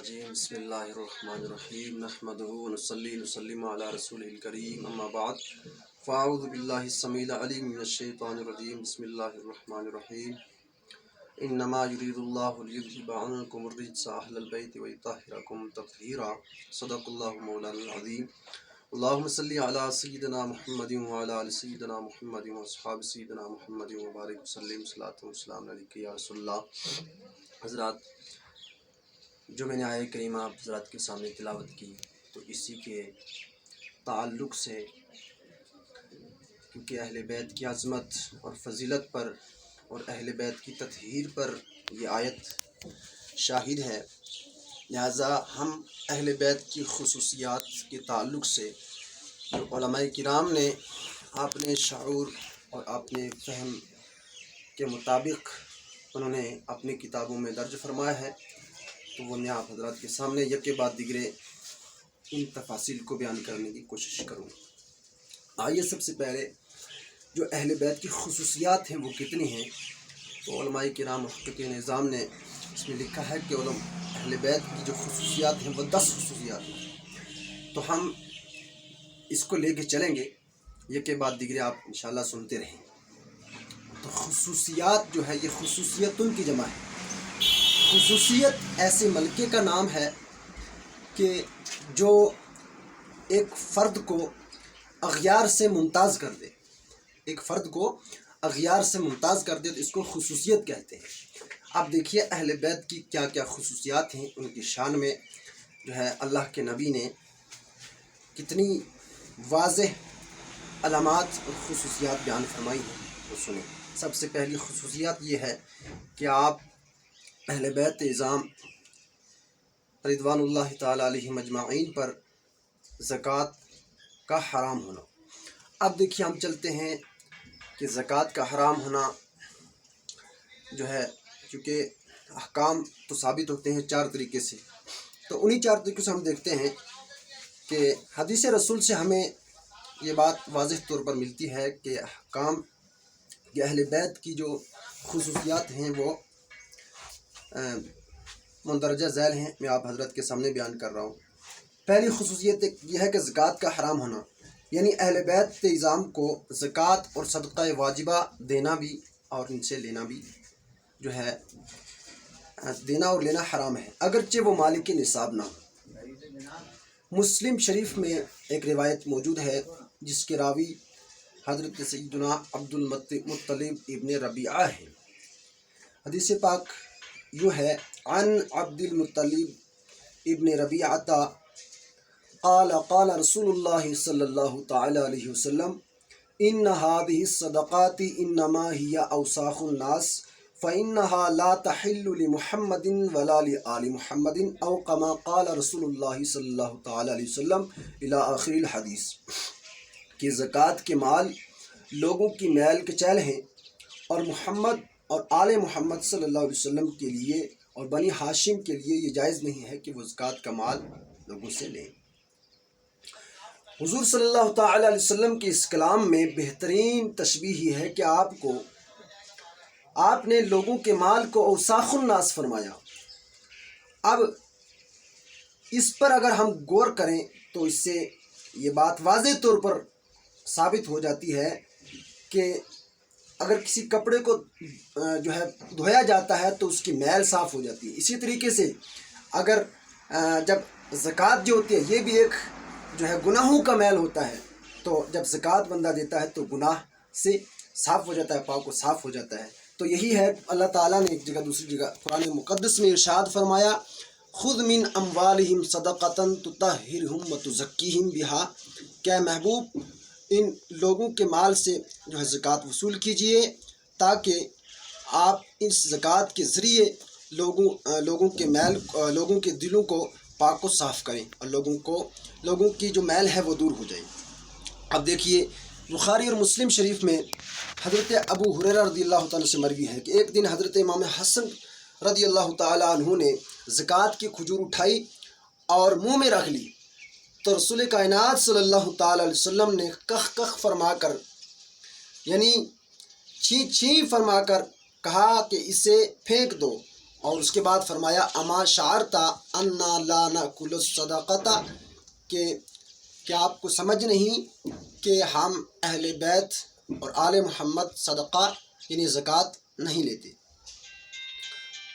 الرجیم بسم اللہ الرحمن الرحیم نحمدہ ونصلی نسلم علی رسول الکریم اما بعد فاعوذ باللہ السمیع العلیم من الشیطان الرجیم بسم اللہ الرحمن الرحیم انما یرید اللہ لیذھب عنکم الرجس اہل البیت ویطہرکم تطہیرا صدق اللہ مولانا العظیم اللہم صلی علی سیدنا محمد وعلی آل سیدنا محمد واصحاب سیدنا محمد وبارک وسلم صلاۃ والسلام علیک یا رسول اللہ۔ حضرات، جو میں نے آیہ کریمہ آپ حضرات کے سامنے تلاوت کی تو اسی کے تعلق سے، کیونکہ اہل بیت کی عظمت اور فضیلت پر اور اہل بیت کی تطہیر پر یہ آیت شاہد ہے، لہذا ہم اہل بیت کی خصوصیات کے تعلق سے جو علماء کرام نے اپنے شعور اور اپنے فہم کے مطابق انہوں نے اپنی کتابوں میں درج فرمایا ہے، تو وہ میں آپ حضرات کے سامنے یکے بعد دیگرے ان تفاصیل کو بیان کرنے کی کوشش کروں۔ آئیے سب سے پہلے جو اہل بیت کی خصوصیات ہیں وہ کتنی ہیں، تو علماء کرام محققین نظام نے اس میں لکھا ہے کہ اہل بیت کی جو خصوصیات ہیں وہ 10 خصوصیات ہیں، تو ہم اس کو لے کے چلیں گے، یکے بعد دیگرے آپ انشاءاللہ سنتے رہیں۔ تو خصوصیات جو ہے یہ خصوصیتن کی جمع ہے۔ خصوصیت ایسے ملکے کا نام ہے کہ جو ایک فرد کو اغیار سے ممتاز کر دے، ایک فرد کو اغیار سے ممتاز کر دے تو اس کو خصوصیت کہتے ہیں۔ اب دیکھیے اہل بیت کی کیا کیا خصوصیات ہیں، ان کی شان میں جو ہے اللہ کے نبی نے کتنی واضح علامات اور خصوصیات بیان فرمائی ہیں، وہ سنیں۔ سب سے پہلی خصوصیات یہ ہے کہ آپ اہل بیت اعظام رضوان اللہ تعالیٰ علیہ مجمعین پر زکوٰۃ کا حرام ہونا۔ اب دیکھیے ہم چلتے ہیں کہ زکوٰۃ کا حرام ہونا جو ہے، کیونکہ احکام تو ثابت ہوتے ہیں 4 طریقے سے، تو انہی 4 طریقوں سے ہم دیکھتے ہیں کہ حدیث رسول سے ہمیں یہ بات واضح طور پر ملتی ہے کہ احکام کہ اہل بیت کی جو خصوصیات ہیں وہ مندرجہ ذیل ہیں، میں آپ حضرت کے سامنے بیان کر رہا ہوں۔ پہلی خصوصیت یہ ہے کہ زکوٰۃ کا حرام ہونا، یعنی اہل بیت اعظام کو زکوٰۃ اور صدقہ واجبہ دینا بھی اور ان سے لینا بھی جو ہے، دینا اور لینا حرام ہے، اگرچہ وہ مالک نصاب نہ ہو۔ مسلم شریف میں ایک روایت موجود ہے جس کے راوی حضرت سیدنا عبد المطلب ابن ربیعہ ہے۔ حدیث پاک یوں ہے، عن عبد المطلب ابن ربیعہ قال قال رسول اللہ صلی اللہ تعالی علیہ وسلم ان هذه الصدقات انما هي اوساخ الناس فانها لا تحل لمحمد ولا لآل محمد او كما قال رسول اللہ صلی اللہ تعالی علیہ وسلم الى آخر الحدیث، کہ زکوٰۃ کے مال لوگوں کی میل کچیل ہیں اور محمد اور آل محمد صلی اللہ علیہ وسلم کے لیے اور بنی ہاشم کے لیے یہ جائز نہیں ہے کہ وہ زکوٰۃ کا مال لوگوں سے لیں۔ حضور صلی اللہ تعالی علیہ وسلم کے اس کلام میں بہترین تشبیہ ہی ہے کہ آپ نے لوگوں کے مال کو اوساخ الناس فرمایا۔ اب اس پر اگر ہم غور کریں تو اس سے یہ بات واضح طور پر ثابت ہو جاتی ہے کہ اگر کسی کپڑے کو جو ہے دھویا جاتا ہے تو اس کی میل صاف ہو جاتی ہے، اسی طریقے سے اگر جب زکوٰۃ جو ہوتی ہے یہ بھی ایک جو ہے گناہوں کا میل ہوتا ہے، تو جب زکوٰۃ بندہ دیتا ہے تو گناہ سے صاف ہو جاتا ہے، پاک و صاف ہو جاتا ہے۔ تو یہی ہے اللہ تعالیٰ نے ایک جگہ دوسری جگہ قرآن مقدس میں ارشاد فرمایا، خذ من اموالہم صدقۃ تطہرہم وتزکیہم بہا، کہ محبوب ان لوگوں کے مال سے جو ہے زکوٰۃ وصول کیجئے تاکہ آپ اس زکوٰۃ کے ذریعے لوگوں کے دلوں کو پاک و صاف کریں اور لوگوں کی جو میل ہے وہ دور ہو جائے۔ اب دیکھیے بخاری اور مسلم شریف میں حضرت ابو ہریرہ رضی اللہ تعالیٰ سے مروی ہے کہ ایک دن حضرت امام حسن رضی اللہ تعالیٰ عنہ نے زکوٰۃ کی کھجور اٹھائی اور منہ میں رکھ لی، تو رسول کائنات صلی اللہ تعالیٰ علیہ وسلم نے کخ کخ فرما کر، یعنی چھیں چھیں فرما کر کہا کہ اسے پھینک دو، اور اس کے بعد فرمایا اما شعرتا انا لا ناکل الصدقۃ، کہ کیا آپ کو سمجھ نہیں کہ ہم اہل بیت اور آل محمد صدقہ یعنی زکوٰۃ نہیں لیتے۔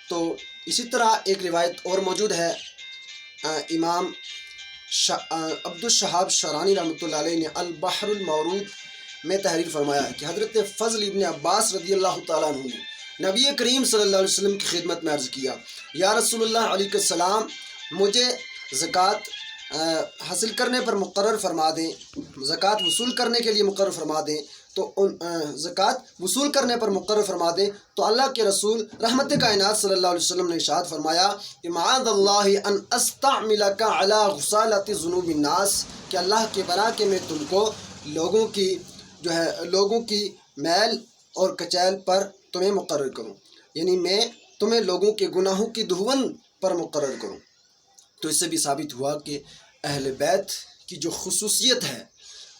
تو اسی طرح ایک روایت اور موجود ہے، امام عبدالشہاب شرانی رحمۃ اللہ علیہ نے البحر المورود میں تحریر فرمایا کہ حضرت فضل ابن عباس رضی اللہ تعالیٰ عنہ نے نبی کریم صلی اللہ علیہ وسلم کی خدمت میں عرض کیا، یا رسول اللہ علیہ السلام، مجھے زکوٰۃ حاصل کرنے پر مقرر فرما دیں، زکوٰۃ وصول کرنے کے لیے مقرر فرما دیں، تو زکوٰۃ وصول کرنے پر مقرر فرما دیں۔ تو اللہ کے رسول رحمت کائنات صلی اللہ علیہ وسلم نے ارشاد فرمایا کہ معاذ اللہ ان استعملک علی غسالۃ ذنوب الناس، کہ اللہ کے بنا کے میں تم کو لوگوں کی میل اور کچیل پر تمہیں مقرر کروں، یعنی میں تمہیں لوگوں کے گناہوں کی دہون پر مقرر کروں۔ تو اس سے بھی ثابت ہوا کہ اہل بیت کی جو خصوصیت ہے،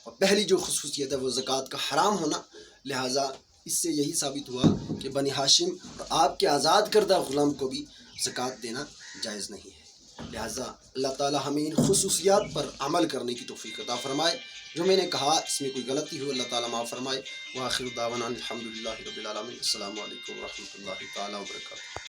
اور پہلی جو خصوصیت ہے وہ زکوٰۃ کا حرام ہونا، لہٰذا اس سے یہی ثابت ہوا کہ بنی ہاشم اور آپ کے آزاد کردہ غلام کو بھی زکوٰۃ دینا جائز نہیں ہے۔ لہٰذا اللہ تعالی ہمیں ان خصوصیات پر عمل کرنے کی توفیق عطا فرمائے۔ جو میں نے کہا اس میں کوئی غلطی ہو اللہ تعالیٰ معاف فرمائے۔ وآخر دعوانا الحمدللہ رب العالمین۔ السلام علیکم ورحمۃ اللہ تعالیٰ وبرکاتہ۔